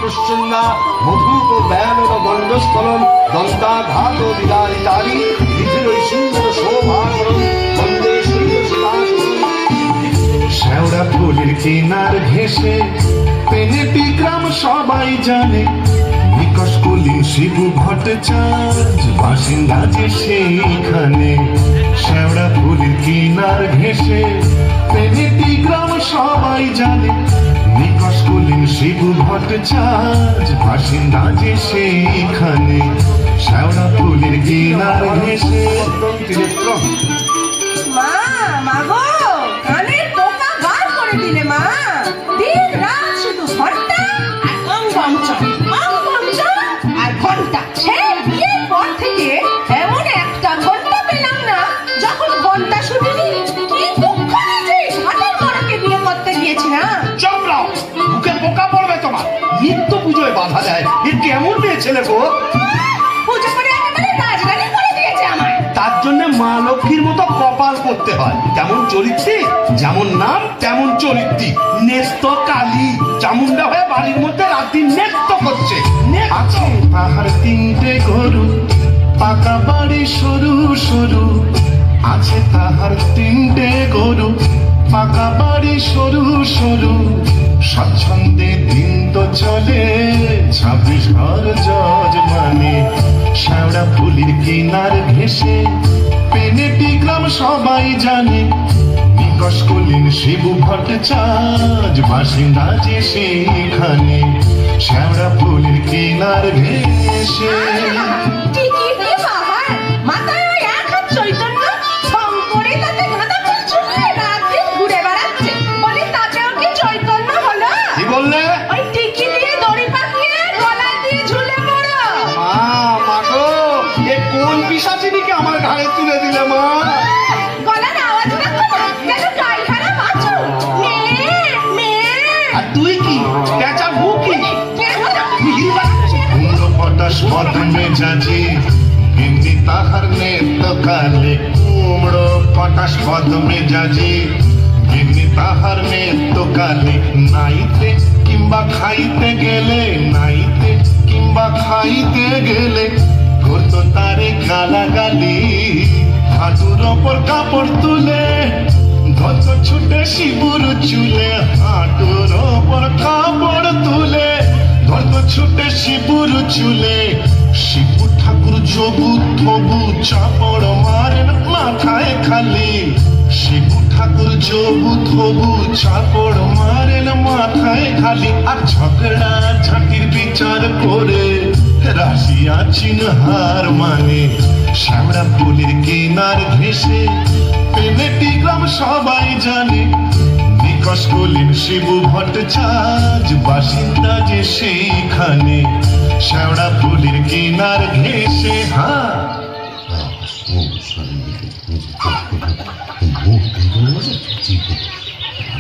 প্রচ্ছন্না Madhup Bannon দণ্ডস্থলন দন্তাঘাত বিদারিতারি বিধিরই সুন্দর শোভাকরণ বন্দে শেওড়া ফুলের কিনার ঘেঁষে পেনেটি গ্রাম সবাই জানে নিকষ কুলিন শিবু ভট্টাচার্য বাসিন্দা যে সেইখানে। শেওড়া ফুলের কিনার ঘেঁষে পেনেটি গ্রাম সবাই জানে নিকষ কুলিন শিবু ভট্টাচার্য বাসিন্দা যে সেইখানে। শেওড়া ফুলের কিনার ঘেঁষে মা মা গো কানের পোকা বার করে দিলে মা। দিন রাত শুধু ঘন্টা আর অঙ্গঞ্চল আর ঘন্টা। সে বিয়ের পর থেকে এমন একটা ঘন্টা পেলাম না যখন ঘন্টা শুনিনি। কি দুঃখ নিয়েছিস হাতের বড়কে বিয়ে করতে গিয়েছি না। চমড়াও মুখে পোকা পড়বে তোমার। নিত্য পুজোয় বাধা দেয় এ কেমন মেয়ে ছেলে গো। পুজো করে একেবারে রাজরানী করে দিয়েছে আমায়। তার জন্য মা লক্ষ্মীর মতো কপাল করতে হয়। যেমন চরিত্রে যেমন নাম তেমন চরিত্রী। নেত্য কালী চামুন্ডা হয়ে বাড়ির মধ্যে রাত্রি নেত্য করছে। আছে তাহার তিনটে গরু পাকা বাড়ি সরু সরু। আছে তাহার তিনটে গরু পাকা বাড়ি সরু সরু। স্বচ্ছন্দে দিন তো চলে 26 ঘর যজমানে। শেওড়া ফুলের কিনার ঘেঁষে পেনেটি গ্রাম সবাই জানে নিকষ কুলিন শিবু ভট্টাচার্য বাসিন্দা যে সেইখানে। শেওড়া ফুলের কিনার ঘেঁষে ঠিকই কি বাবা মাথায় ওই এক হাত চৈতন্য ছং করে তাতে গাঁদা ফুল ঝুলিয়ে রাত দিন ঘুরে বেড়াচ্ছে। বলি তাতেও কি চৈতন্য হলো? কি বললে? ওই টিকি দিয়ে দড়ি পাকিয়ে গলা দিয়ে ঝুলে পড়ো। মা গো এ কোন পিশাচিনীকে আমার ঘাড়ে তুলে দিলে মা। গলার আওয়াজ রাখো না কেন গাই খানা বাঁচো। মেয়ে মেয়ে আর তুই কি পেঁচা মুখি পটাশ পদ মেজাজি বিন্দি তাহার নেত্য কালে। কুমড়ো পটাশ পদ মেজাজি বিন্দি তাহার নেত্য কালে। নাইতে কিংবা খাইতে গেলে নাইতে কিংবা খাইতে গেলে করতো তারে গালাগালি। হাঁটুর ওপর কাপড় তুলে ধত ছুটে শিবুর চুলে। হাঁটুর ওপর কাপড় তুলে ধত ছুটে শিবুর চুলে। শিবু ঠাকুর জবু থবু চাপড় মারেন মাথায় খালি। শিবু ঠাকুর জবু থবু চাপড় মারেন মাথায় খালি। আর ঝগড়া ঝাঁটির বিচার করে রাশিয়া চিনহার মানে। শেওড়া ফুলের কিনার ঘেঁষে পেনেটি গ্রাম সবাই জানে নিকষ কুলিন শিবু ভট্টাচার্য বাসিন্দা যে সেইখানে। শেওড়া ফুলের কিনার ঘেঁষে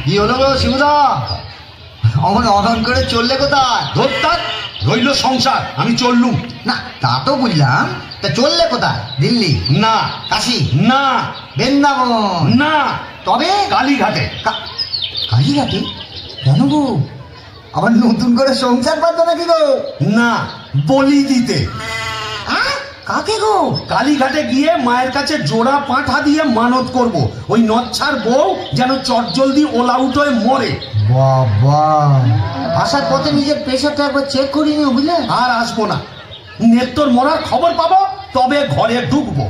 কি হলো গো শিবুদা? অমন অনন করে চললে কোথায়? ধরতার রইল সংসার আমি চললুম। না তা তো বুঝলাম, তা চললে কোথায়? দিল্লি না কাশি না বৃন্দাবন না তবে কালীঘাটে। কালীঘাটে কেন গো? আবার নতুন করে সংসার পাতো নাকি গো? না বলি দিতে। কাকে গো? কালীঘাটে গিয়ে মায়ের কাছে জোড়া পাঁঠা দিয়ে মানত করব ওই নচ্ছার বউ যেন চটজলদি ওলাউট হয়ে মরে। বাবা আসার পথে নিজের প্রেশারটা একবার চেক করিনি বুঝলে? আর আসবো না। নেত্তর মরার খবর পাবো তবে ঘরে ঢুকবো।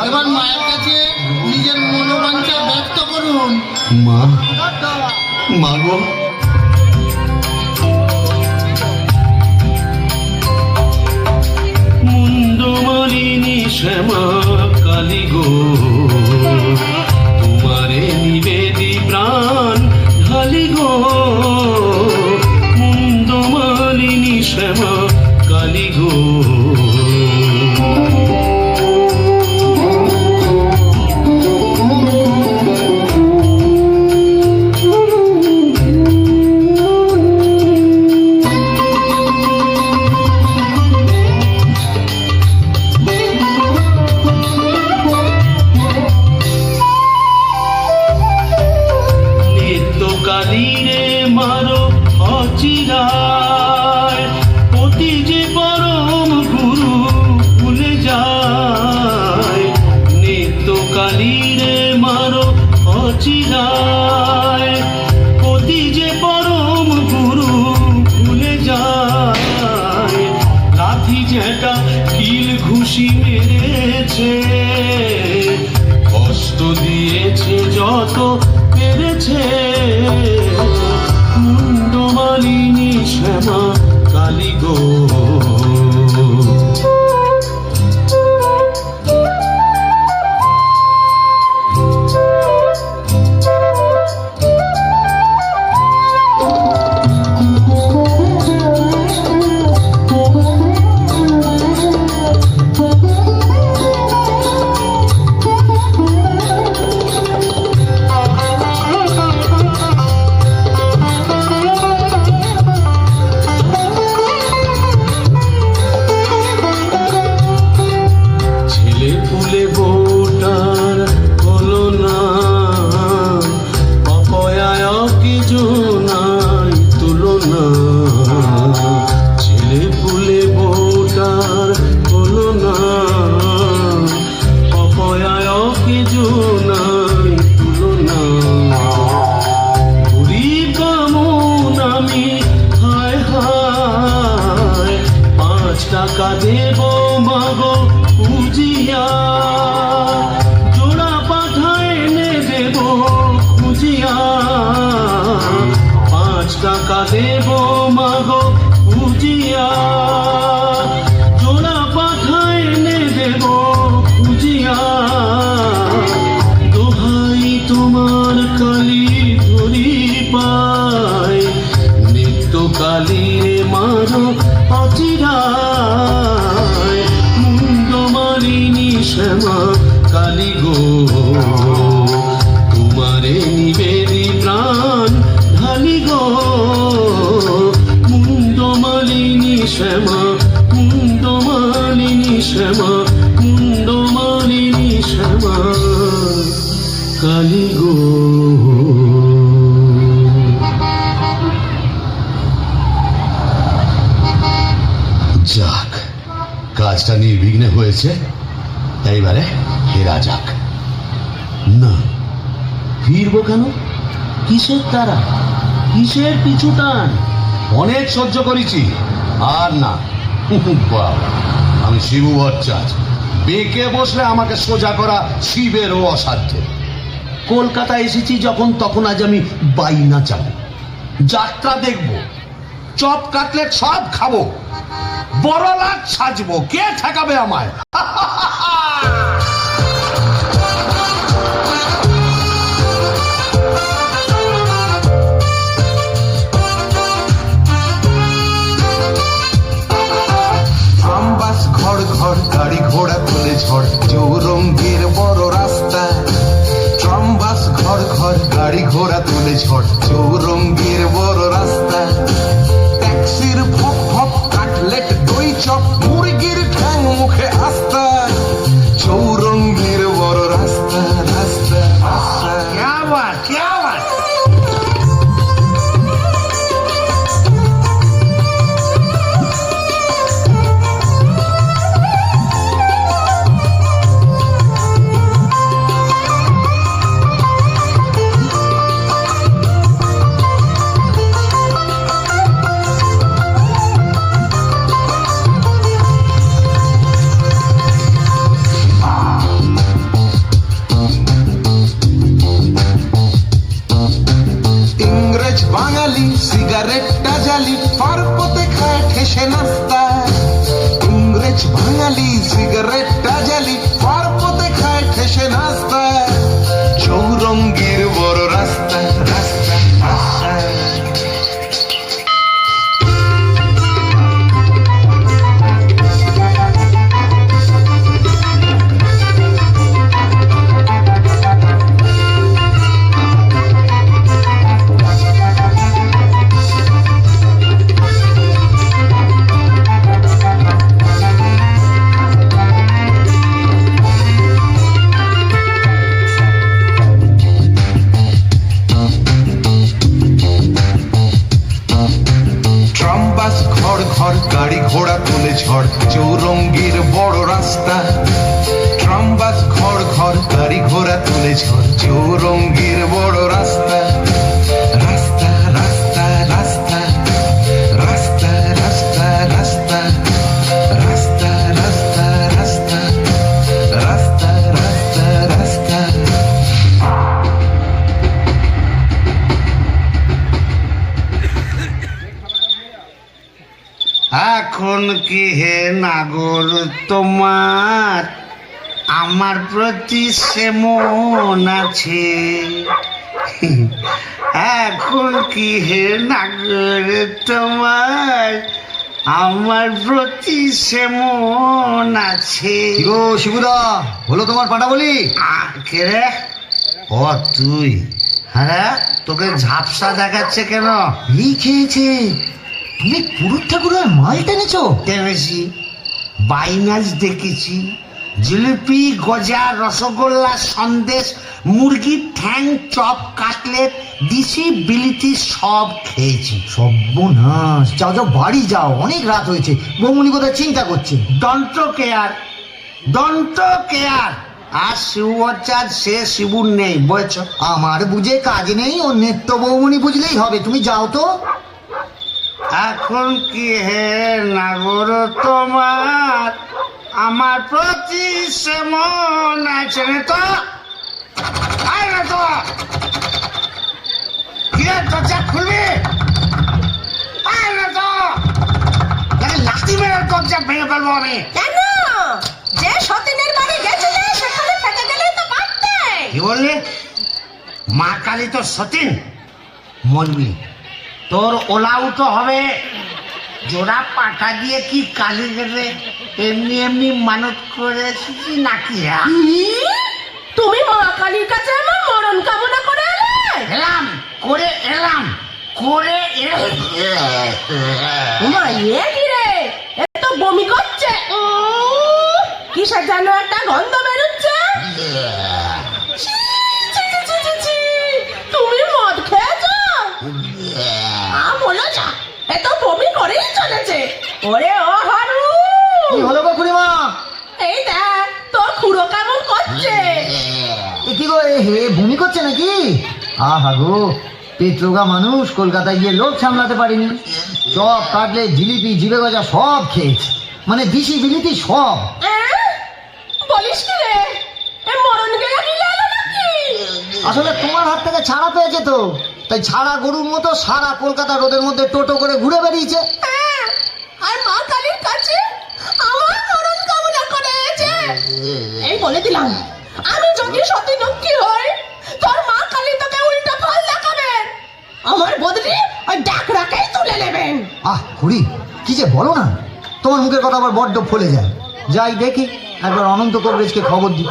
এবার মায়ের কাছে নিজের মনোবাঞ্ছা ব্যক্ত করুন। মা মা গো মুন্ডমালিনী শ্যামা কালী গো তোমারে নিবেদি প্রাণ ঢালি গো। মুন্ডমালিনী শ্যামা কালী গো কালী রে মারো অচিরায়, পতি যে পরম গুরু ভুলে যায়। নিত্য কালী রে মারো অচিরায়, পতি যে পরম গুরু ভুলে যায়। লাথি যেটা কিল ঘুষি মেরেছে, কষ্ট দিয়েছে যত পেরেছে। মুন্ডমালিনী শ্যামা কালী গো, টাকা দেব মাগো পুজিয়া, জোড়া পাঠা এনে দেব খুঁজিয়া। 5 টাকা দেব মাগো পুজিয়া, জোড়া পাঠা এনে দেব খুঁজিয়া। দোহাই তোমার কালী ধরি পায়, নিত্য কালী রে মারো অচিরায়। মুন্ডমালিনী শ্যামা কালী গো, তোমারে নিবেদি প্রাণ ঢালি গো। মুন্ডমালিনী শ্যামা, মুন্ডমালিনী শ্যামা, মুন্ডমালিনী শ্যামা কালী গো। যাক, কাজটা নির্বিঘ্নে হয়েছে, এইবারে ফেরা যাক। না, ফিরবো কেন? কিসের তারা, কিসের পিছু টান? অনেক সহ্য করেছি, আর না। বাবা, আমি শিবু ভট্টাচার্য, বেঁকে বসলে আমাকে সোজা করা শিবেরও অসাধ্য। কলকাতা এসেছি যখন, তখন আজ আমি বাইনা যাব, যাত্রা দেখব, চপ কাটলেট সব খাবো, বড় লাট সাজবো, কে ঠেকাবে আমায়? আমবাস ঘর ঘর গাড়ি ঘোড়া তুলে ঝড়, চৌরঙ্গের বড় রাস্তা। ট্রামবাস ঘর ঘর গাড়ি ঘোড়া তুলে ঝড়, চৌরঙ্গের বড় রাস্তা। ট্যাক্সির ফপ ফপ কাটলেট দই চপ, মুরগির ঠ্যাং মুখে আস্তা। চৌরঙ্গের বড় রাস্তা, রাস্তা, রাস্তা। क्या बात, क्या बात। এখন কি হে নাগর তোমার আমার প্রতি সেমন আছে? এখন কি হে নাগর তোমার আমার প্রতি সেমন আছে? গো শিবুদা, হলো তোমার পাটা বলি? কে রে? ও তুই? হ্যাঁ, তোকে ঝাপসা দেখাচ্ছে কেন? এই খেয়েছে, তুমি পুরুত ঠাকুরের মাল টেনেছো? টেনেছি, বাইনাচ দেখেছি, জিলিপি, গজা, রসগোল্লা, সন্দেশ, মুরগির ঠ্যাং, চপ, কাটলেট, দিশি, বিলিতি সব খেয়েছি। সর্বনাশ, যাও যাও বাড়ি যাও, অনেক রাত হয়েছে। বৌমনি কোথায় চিন্তা করছে। Don't care, don't care. আর শিবচাঁদ সে শিবুর নেই, বুঝেছ? আমার বুঝে কাজ নেই, ও নেত্য বৌমনি বুঝলেই হবে। তুমি যাও তো। এখন কি হে নাগর তোমার আমার প্রতি সেমন আছে? না তো আয় না তো, কি রে, দরজা খুলবি? আয় না তো, লাঠি মেরে দরজা ভেঙে ফেলবো আমি। কেন? যে সতীনের বাড়ি গেছিলে সেখানে থেকে গেলে তো পারতে। কি বললি? মা কালী তো সতীন, মরবি। তোর ওলাও তো হবে। জোড়া পাটা দিয়ে কি কালী গেলে এমনি এমনি মানত করে এসেছি নাকি? তুমি মা কালীর কাছে আমার মরণ কামনা করে এলে? এলাম করে এলাম করে মা এ কি রে, এ তো বমি করছে। কিসের যেন একটা গন্ধ বেরোচ্ছে। ছি, ছি, ছি, ছি, ছি, ছি। তুমি মদ খেয়েছো? বলো যা, এ তো বমি করেই চলেছে। ওরে ও হারু, কি হলো গো খুড়িমা? এই দেখ তোর খুড়ো কেমন করছে। এ কি গো, এ হে বমি করছে নাকি? আহা গো, পেট্রোগা মানুষ, কলকাতায় গিয়ে লোক সামলাতে পারিনি। চপ, কাটলেট, জিলিপি, জিবে গজা সব খেয়েছি, মানে দিশি বিলিতি সব। বলিস কি রে, এ মরণ গেলে কি গেলো নাকি? আসলে তোমার হাত থেকে ছাড়া পেয়েছে তো, তাই ছাড়া গরুর মতো সারা কলকাতা রোদের মধ্যে টোটো করে ঘুরে বেরিয়েছে। আর মা কালীর কাছে আমার মরণ কামনা করেছে। এই বলে দিলাম, আমি যদি সতী লক্ষ্মী হই, তোর মা কালী তোকে উল্টো ফল দেখাবে। আমার বদলি ওই ডাকরাকেই তুলে নেবেন। আহ খুড়ি, কি যে বলো না, তোমার মুখের কথা আবার বড্ড ফলে যায়। যাই দেখি, একবার অনন্ত কবরেজকে খবর দিই।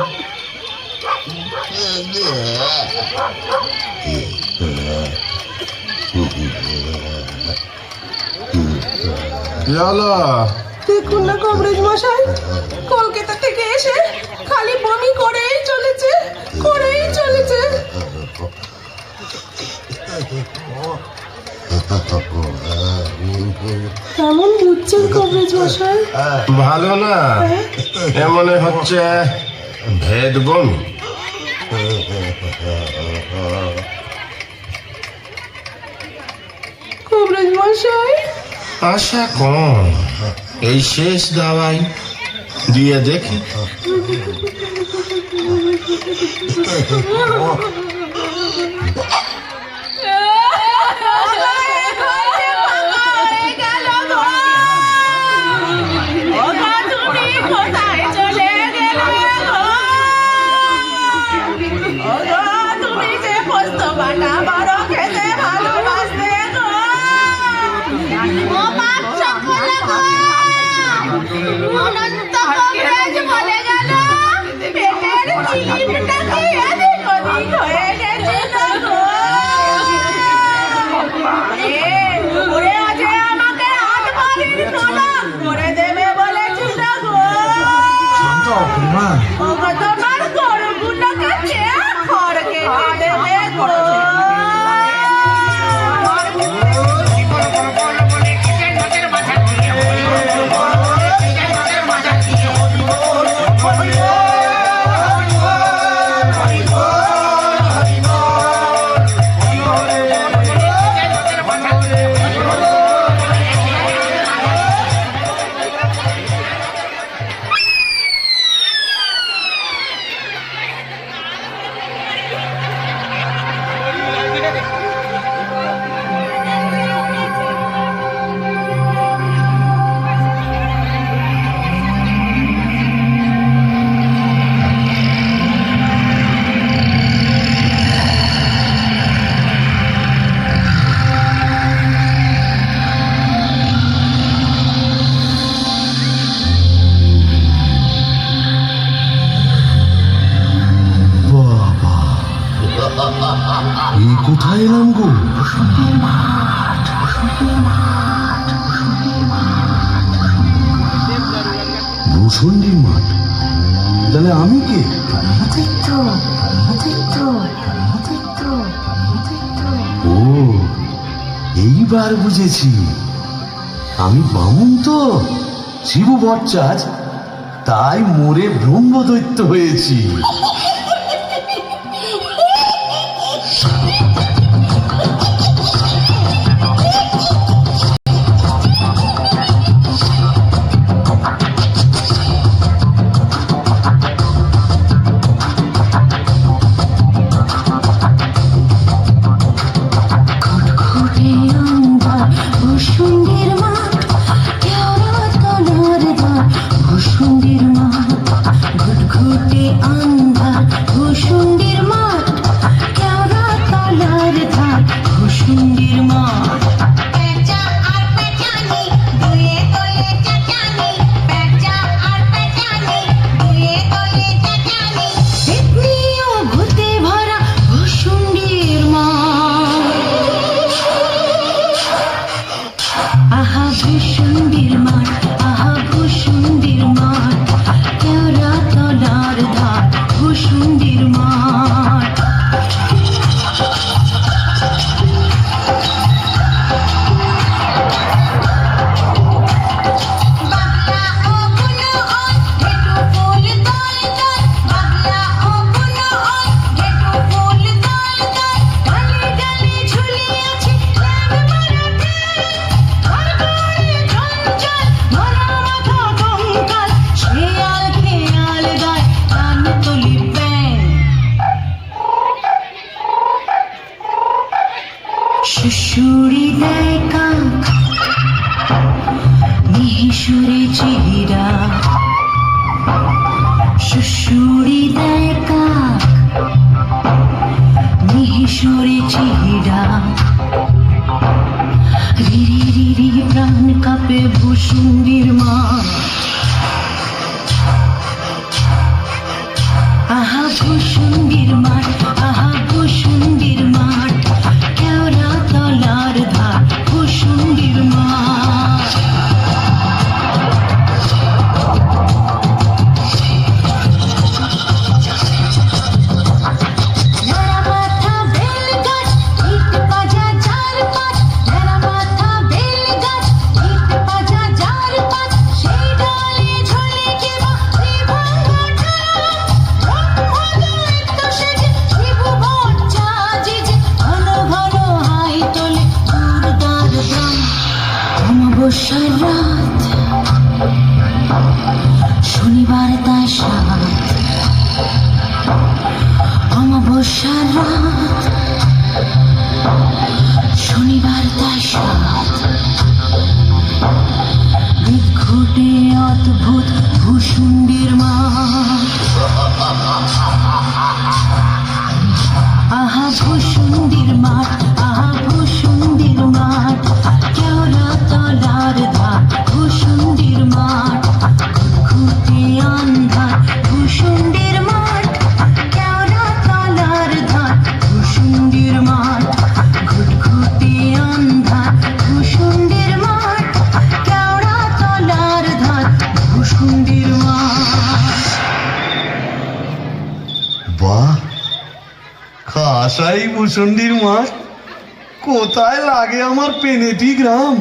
দেখুন না কবরেজ মশাই, কলকাতা থেকে এসে খালি বমি করেই চলেছে, করেই চলেছে। কেমন বুঝছেন কবরেজ মশাই? ভালো না, এমনে হচ্ছে ভেদ বমি। কবরেজ মশাই, আশা কম, এই শেষ দাওয়াই দিয়ে দেখি। তোমার গরুগুলোকে খড় কেটে দেবে গো। এই কোথায় এলাম গো? ভূষণ্ডির মাঠ? তাহলে আমি কে? ও, এইবার বুঝেছি। আমি বামুন তো, শিবু ভট্টাচ, তাই মোরে ব্রহ্মদৈত্য হয়েছি। সুড়ি দেয় কাক মিহিসুরে চিহিরা, সুড়ি দেয় কাক মিহিসুরে চিহিরা, রিরি রিরি প্রাণ কাপে ভূষুণ্ডির মা। আহা ভূষুণ্ডির মাঠ, আহা ভূষুণ্ডির মাঠ, কেওড়া তলার ধার ভূষুণ্ডির মাঠ। রাত শনিবার তাই সাত, অমাবস্যার রাত শনিবার তাই সাত, বিঘুটে অদ্ভুত ভূষুণ্ডির মাঠ। আহা ভূষুণ্ডির মাঠ, আহা ভূষুণ্ডির মাঠ, কেওড়া তলার ধার ভূষুণ্ডির মাঠ, ঘুটে আন্ধার ভূষুণ্ডির মাঠ, কেওড়া তলার ধার ভূষুণ্ডির মাঠ, ঘুটঘুটে আন্ধার ভূষুণ্ডির মাঠ, কেওড়া তলার ধার ভূষুণ্ডির মাঠ। বাহ, খাসাই ভূষণ্ডির মাঠ। কোথায় লাগে আমার পেনেটি গ্রাম?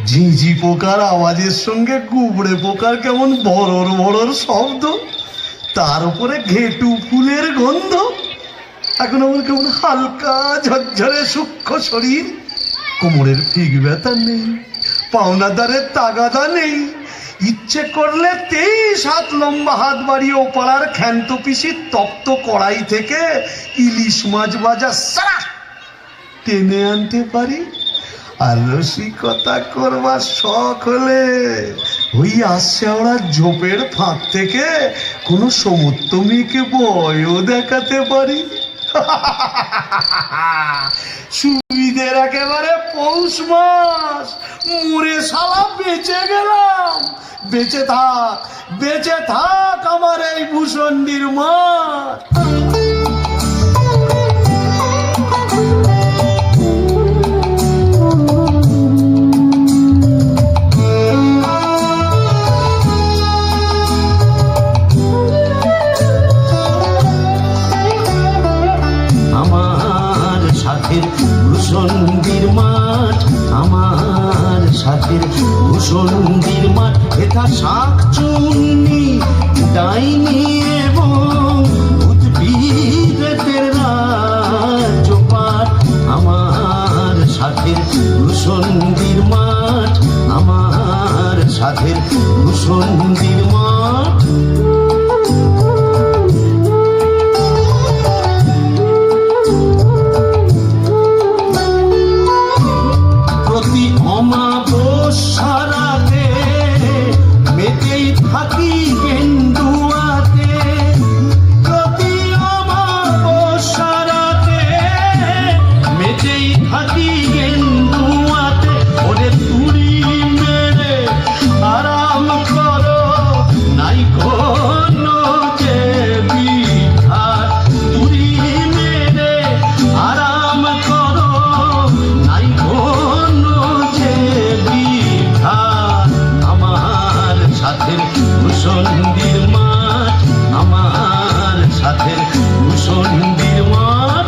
ঝিঝি পোকার আওয়াজের সঙ্গে গুবড়ে পোকার কেমন ভরর ভরর শব্দ, তার উপরে ঘেটু ফুলের গন্ধ। এখন আমার কেমন হালকা ঝরঝরে সূক্ষ্ম শরীর, কোমরের ফিক ব্যথা নেই, পাওনাদারের তাগাদা নেই। ইচ্ছে করলে 23 হাত লম্বা হাত বাড়িয়ে ওপাড়ার ক্ষান্ত পিসির তপ্ত কড়াই থেকে ইলিশ মাছ ভাজা সারা টেনে আনতে পারি। আর রসিকতা করবার শখ হলে ওই আশাওড়া ঝোপের ফাঁক থেকে কোনো সমুদ্র মেয়েকে বয়ও দেখাতে পারি। সুবিধের একেবারে পৌষ মাস, মুড়ে শালা বেঁচে গেলাম। বেঁচে থাক আমার এই ভূষণ্ডির মাঠ। ভূষণ্ডির মাঠ আমার সাথের ভূষণ্ডির মাঠ এটা শাক চুন্নি ডাইনি এবং উদ্ভিদের রাজ্যপাঠ আমার সাথের ভূষণ্ডির মাঠ আমার সাথের ভূষণ্ডির মাঠ। প্রতি অমাবস্যাতে মেতেই থাকি কেন্দুয়াতে, প্রতি অমাবস্যাতে মেতেই থাকি কেন্দুয়াতে। ওরে তুড়ি মেরে আরাম করো নাই কোনো যে বিঘাত, তুড়ি মেরে আরাম করো নাই কোনো যে বিঘাত। আমার সাথের ভূষণ্ডির মাঠ আমার সাথের ভূষণ্ডির মাঠ।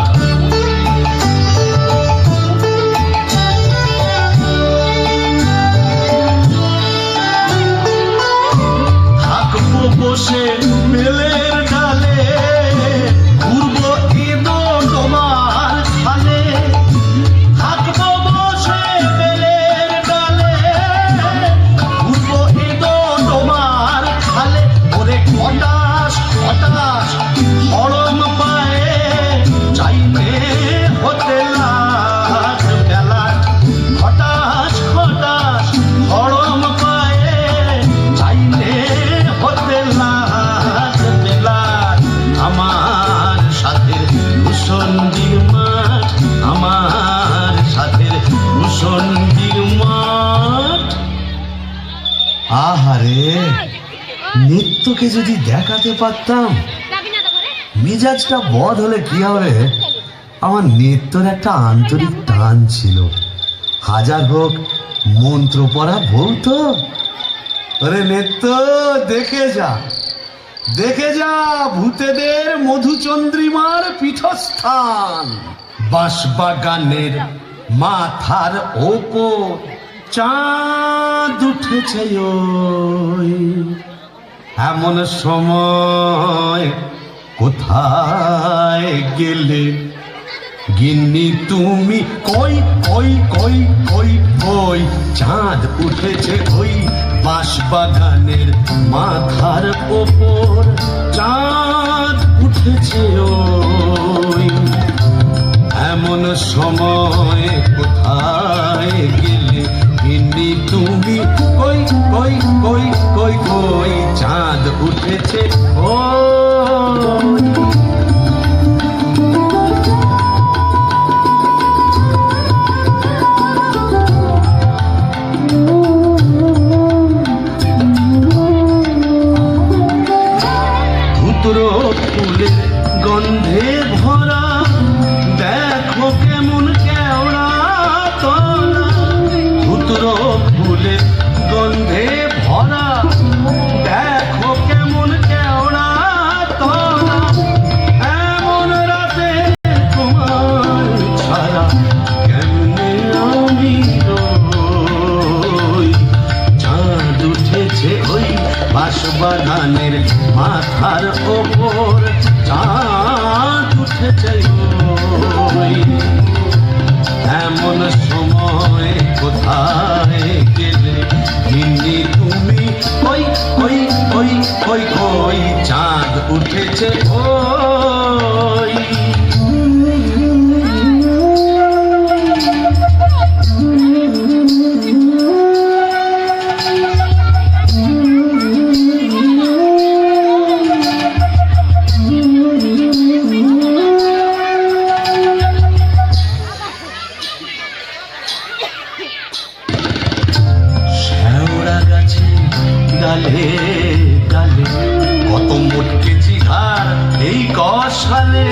থাকবো বসে মেলের ডালে ঘুরবো এদো তোমার খালে, থাকবো বসে মেলের ডালে ঘুরবো এদো তোমার খালে। ওরে হটাস হটাস হরম পায়ে চাইলে হতে লাগ বেলাট, হটাস হটাস হরম পায়ে চাইলে হতে লাগ বেলাট। আমার সাথের ভূষণ্ডির মাঠ আমার সাথের ভূষণ্ডির মাঠ। আহারে, নিত্যকে যদি দেখাতে পারতাম মেজাজটা বদ হলে কি হবে। আমার নিত্যর একটা আন্তরিক টান ছিল, হাজার হোক মন্ত্র পড়া বউ তো। আরে নিত্য দেখে যা দেখে যা ভূতেদের মধুচন্দ্রিমার পীঠস্থান। বাঁশবাগানের মাথার ওপর চাঁদ উঠেছে ওই, এমন সময় কোথায় গেলে গিন্নি তুমি? কই কই কই কই কই চাঁদ উঠেছে ওই বাঁশবাগানের মাথার ওপর, চাঁদ উঠেছে ওই, এমন সময় কোথায় গেলে গিন্নি তুমি? কই কই কই কই কই চাঁদ উঠেছে ওই। ধুতরো ফুলের গন্ধে ভরা দেখো কেমন কেওড়া তোরা, ধুতরো ফুলের গন্ধে ভরা দেখো কেমন কেওড়া তোরা। এমন রাতে তোমার ছাড়া কেমনে আমি রই, চাঁদ উঠেছে ওই বাঁশবাগানের মাথার ওপর, চাঁদ উঠেছে ওই, এমন সময় কোথায় গেলে গিন্নি তুমি? কই কই কই কই কই চাঁদ উঠেছে ওই। শ্যাওড়া গাছে ডালে ডালে কত মোটকেছি ঘাড় এই কষালে,